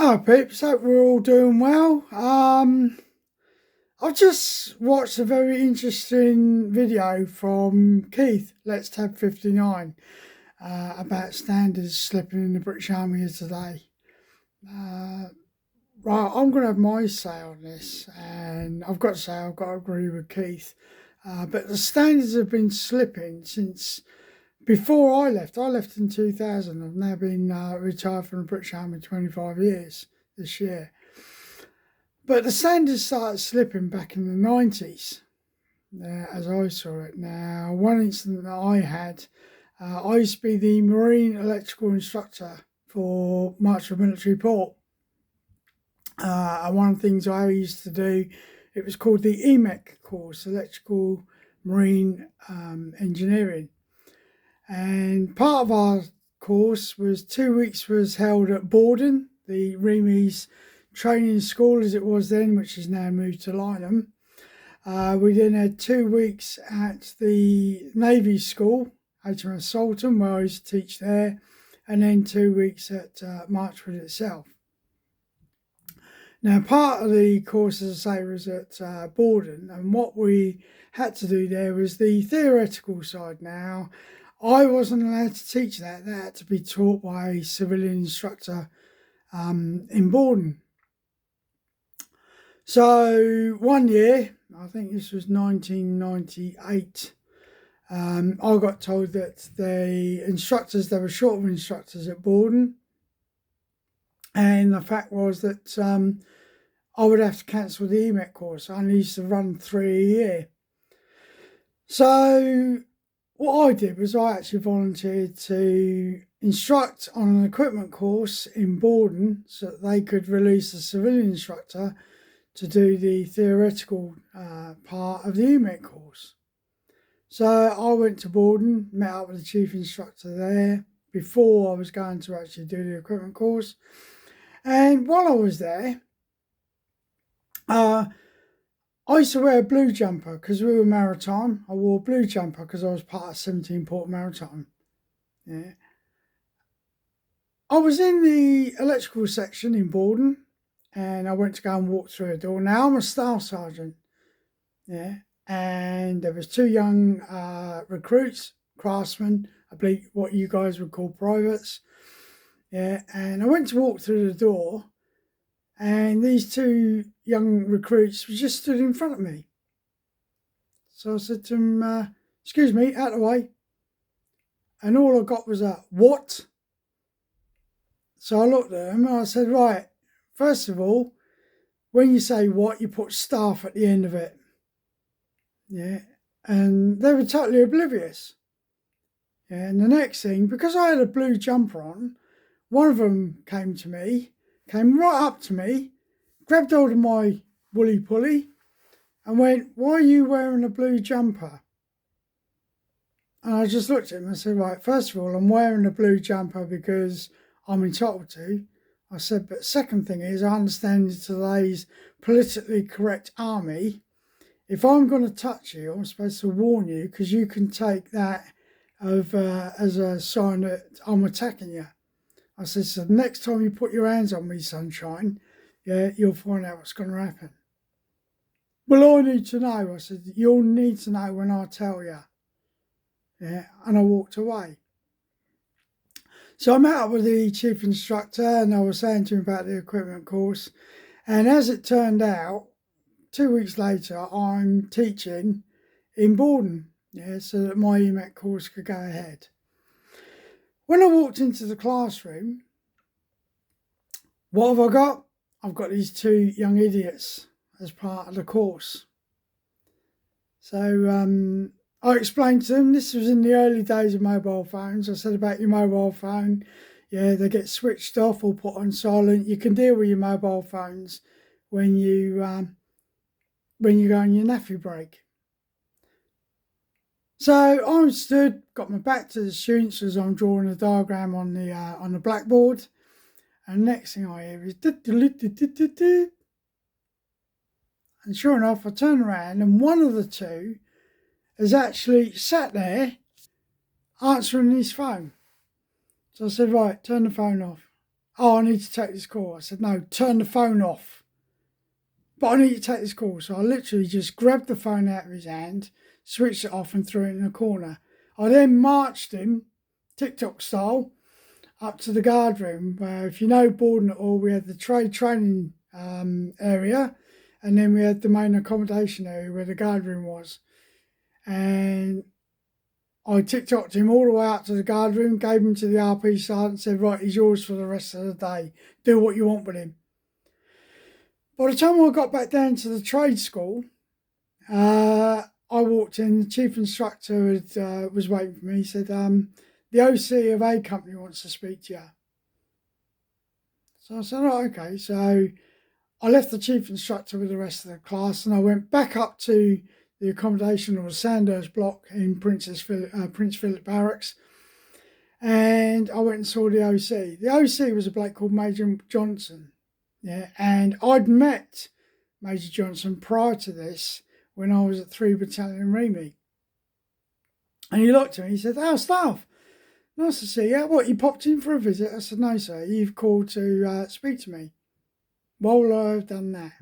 Hi peeps, hope we're all doing well. I've just watched a very interesting video from Keith, Let's Tab 59, about standards slipping in the British Army of today. Right, I'm going to have my say on this, and I've got to say I've got to agree with Keith. But the standards have been slipping since before I left. I left in 2000. I've now been retired from the British Army 25 years this year. But the standards started slipping back in the 90s, as I saw it. Now, one incident that I had, I used to be the Marine electrical instructor for Marchfield Military Port. And one of the things I used to do, it was called the EMEC course, Electrical Marine Engineering. And part of our course was 2 weeks was held at Borden, the Remies training school as it was then, which has now moved to Lynham. We then had 2 weeks at the Navy School, HMS Salton, where I used to teach there, and then 2 weeks at Marchfield itself. Now, part of the course, as I say, was at Borden, and what we had to do there was the theoretical side. Now, I wasn't allowed to teach that. That had to be taught by a civilian instructor in Borden. So one year, I think this was 1998, I got told that the instructors, they were short of instructors at Borden. And the fact was that I would have to cancel the EMEC course. I only used to run 3 a year. So what I did was I actually volunteered to instruct on an equipment course in Borden so that they could release a civilian instructor to do the theoretical part of the EMEC course. So I went to Borden, met up with the chief instructor there before I was going to actually do the equipment course. And while I was there, I used to wear a blue jumper because we were maritime. I wore a blue jumper because I was part of 17 Port Maritime. Yeah. I was in the electrical section in Borden, and I went to go and walk through a door. Now I'm a staff sergeant, yeah, and there was 2 young recruits, craftsmen, I believe what you guys would call privates, yeah. And I went to walk through the door, and these 2 young recruits were just stood in front of me. So I said to them, "Excuse me, out of the way." And all I got was a "what?" So I looked at them and I said, "Right, first of all, when you say what, you put staff at the end of it." Yeah. And they were totally oblivious. Yeah. And the next thing, because I had a blue jumper on, one of them came right up to me, grabbed hold of my woolly pulley and went, "Why are you wearing a blue jumper?" And I just looked at him and said, "Right, first of all, I'm wearing a blue jumper because I'm entitled to." I said, "But second thing is, I understand in today's politically correct army, if I'm going to touch you, I'm supposed to warn you because you can take that as a sign that I'm attacking you." I said, "So the next time you put your hands on me, sunshine, yeah, you'll find out what's going to happen." "Well, I need to know." I said, "You'll need to know when I tell you." Yeah, and I walked away. So I met up with the chief instructor and I was saying to him about the equipment course. And as it turned out, 2 weeks later, I'm teaching in Borden, yeah, so that my EMEC course could go ahead. When I walked into the classroom, what have I got? I've got these 2 young idiots as part of the course. So I explained to them, this was in the early days of mobile phones. I said about your mobile phone, yeah, they get switched off or put on silent. You can deal with your mobile phones when you go on your naffy break. So I stood, got my back to the students as I'm drawing a diagram on the blackboard, and next thing I hear is do. And sure enough, I turn around and one of the 2 has actually sat there answering his phone. So I said, "Right, turn the phone off." "Oh, I need to take this call." I said, "No, turn the phone off." "But I need to take this call." So I literally just grabbed the phone out of his hand, switched it off and threw it in a corner. I then marched him, TikTok style, up to the guard room, where, if you know Borden at all, we had the trade training area, and then we had the main accommodation area where the guard room was. And I TikToked him all the way up to the guard room, gave him to the RP sergeant, and said, "Right, he's yours for the rest of the day. Do what you want with him." By the time I got back down to the trade school, I walked in, the chief instructor was waiting for me. He said, "The OC of A Company wants to speak to you." So I said, "Oh, okay." So I left the chief instructor with the rest of the class, and I went back up to the accommodation, or the Sandhurst block in Prince Philip Barracks, and I went and saw the OC. The OC was a bloke called Major Johnson, yeah, and I'd met Major Johnson prior to this when I was at 3 Battalion Remy. And he looked at me, he said, "Oh, staff, nice to see you. What, you popped in for a visit?" I said, "No, sir, you've called to speak to me." "Why would I have done that?"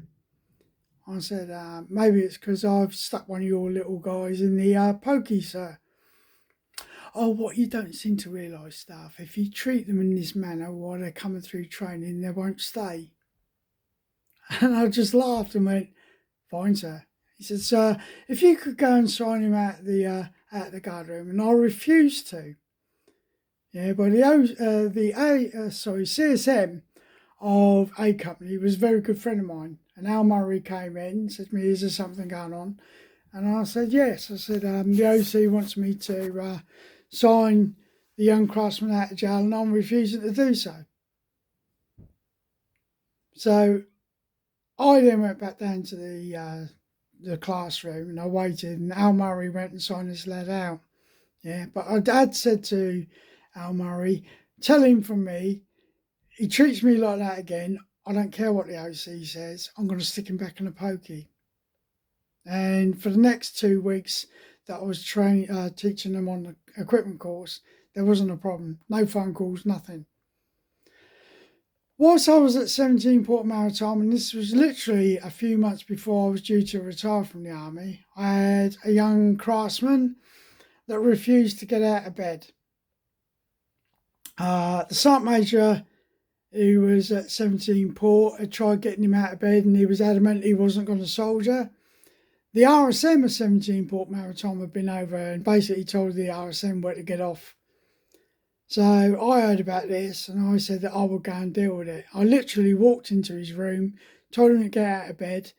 I said, "Maybe it's because I've stuck one of your little guys in the pokey, sir." "Oh, what you don't seem to realise, staff, if you treat them in this manner while they're coming through training, they won't stay." And I just laughed and went, "Fine, sir." He said, "Sir, if you could go and sign him out the guard room," and I refused to. Yeah, but CSM of A Company was a very good friend of mine, and Al Murray came in and said to me, "Is there something going on?" And I said, "Yes." I said, "The OC wants me to sign the young craftsman out of jail, and I'm refusing to do so." So I then went back down to the classroom, and I waited, and Al Murray went and signed this lad out. Yeah, but I had said to Al Murray, "Tell him from me, he treats me like that again, I don't care what the OC says, I'm going to stick him back in a pokey." And for the next 2 weeks that I was teaching them on the equipment course, there wasn't a problem. No phone calls, nothing. Whilst I was at 17 Port Maritime, and this was literally a few months before I was due to retire from the army, I had a young craftsman that refused to get out of bed. The sergeant major, who was at 17 Port, had tried getting him out of bed, and he was adamant he wasn't going to soldier. The RSM of 17 Port Maritime had been over and basically told the RSM where to get off. So I heard about this, and I said that I would go and deal with it. I literally walked into his room, told him to get out of bed,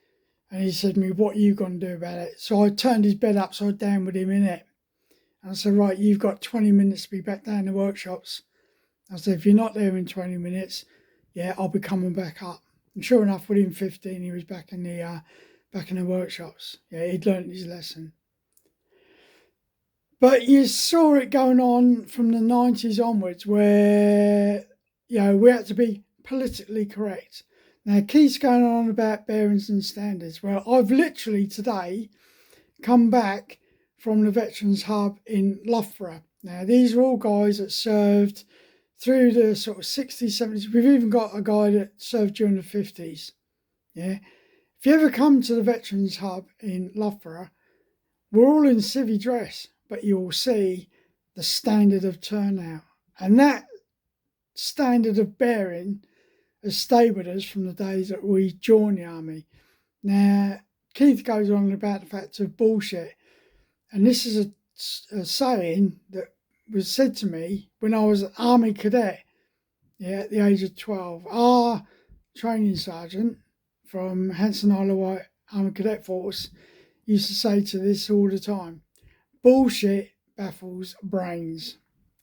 and he said to me, "What are you going to do about it?" So I turned his bed upside down with him in it. And I said, "Right, you've got 20 minutes to be back down in the workshops." I said, "If you're not there in 20 minutes, yeah, I'll be coming back up." And sure enough, within 15, he was back in the workshops. Yeah, he'd learnt his lesson. But you saw it going on from the 90s onwards, where, we had to be politically correct. Now, Keith's going on about bearings and standards. Well, I've literally today come back from the Veterans Hub in Loughborough. Now, these are all guys that served through the sort of 60s, 70s. We've even got a guy that served during the 50s. Yeah. If you ever come to the Veterans Hub in Loughborough, we're all in civvy dress, but you'll see the standard of turnout. And that standard of bearing has stayed with us from the days that we joined the army. Now, Keith goes on about the fact of bullshit. And this is a saying that was said to me when I was an army cadet, at the age of 12. Our training sergeant from Hanson Isle of Wight Army Cadet Force used to say to this all the time: "Bullshit baffles brains."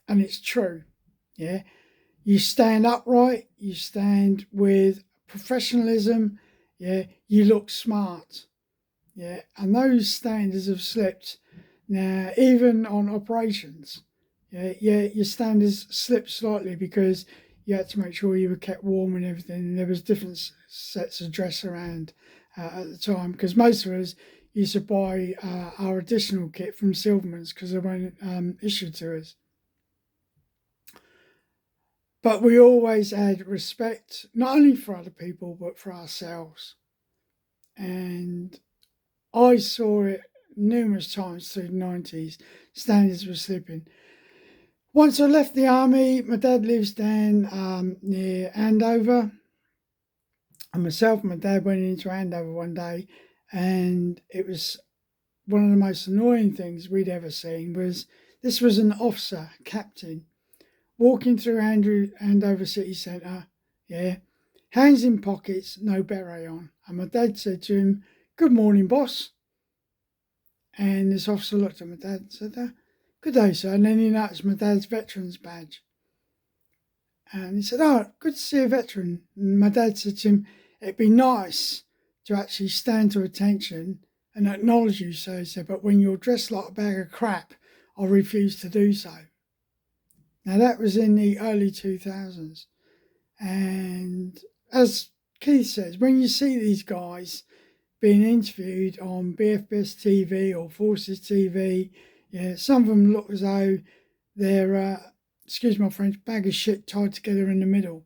And it's true. Yeah. You stand upright, you stand with professionalism, you look smart. Yeah. And those standards have slipped. Now, even on operations, your standards slipped slightly because you had to make sure you were kept warm and everything. And there was different sets of dress around at the time, because most of us used to buy our additional kit from Silverman's because they weren't issued to us. But we always had respect, not only for other people, but for ourselves. And I saw it numerous times through the 90s. Standards were slipping. Once I left the army, my dad lives down near Andover. And myself and my dad went into Andover one day, and it was one of the most annoying things we'd ever seen. This was an officer, captain, walking through Andover city centre, hands in pockets, no beret on. And my dad said to him, "Good morning, boss." And this officer looked at my dad and said, "Good day, sir." And then he noticed my dad's veteran's badge. And he said, "Oh, good to see a veteran." And my dad said to him, "It'd be nice to actually stand to attention and acknowledge you, sir." He said, "But when you're dressed like a bag of crap, I refuse to do so." Now, that was in the early 2000s. And as Keith says, when you see these guys being interviewed on BFBS TV or Forces TV, some of them look as though they're, excuse my French, bag of shit tied together in the middle.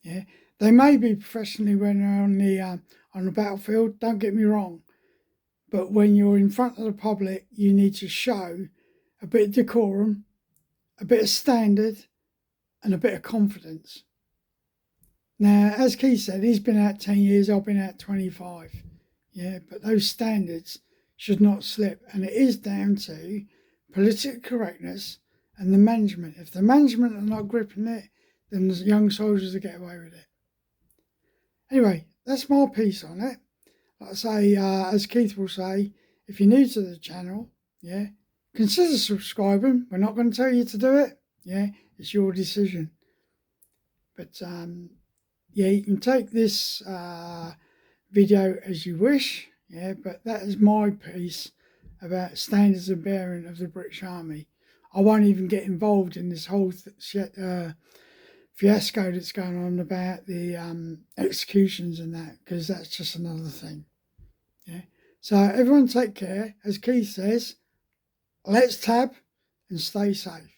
They may be professionally when they're on the battlefield, don't get me wrong. But when you're in front of the public, you need to show a bit of decorum, a bit of standard, and a bit of confidence. Now, as Keith said, he's been out 10 years, I've been out 25. But those standards should not slip. And it is down to political correctness and the management. If the management are not gripping it, then the young soldiers will get away with it. Anyway, that's my piece on it. Like I say, as Keith will say, if you're new to the channel, consider subscribing. We're not going to tell you to do it. It's your decision. But you can take this video as you wish. But that is my piece about standards of bearing of the British Army. I won't even get involved in this whole fiasco that's going on about the executions and that, because that's just another thing. So everyone take care. As Keith says, let's tab and stay safe.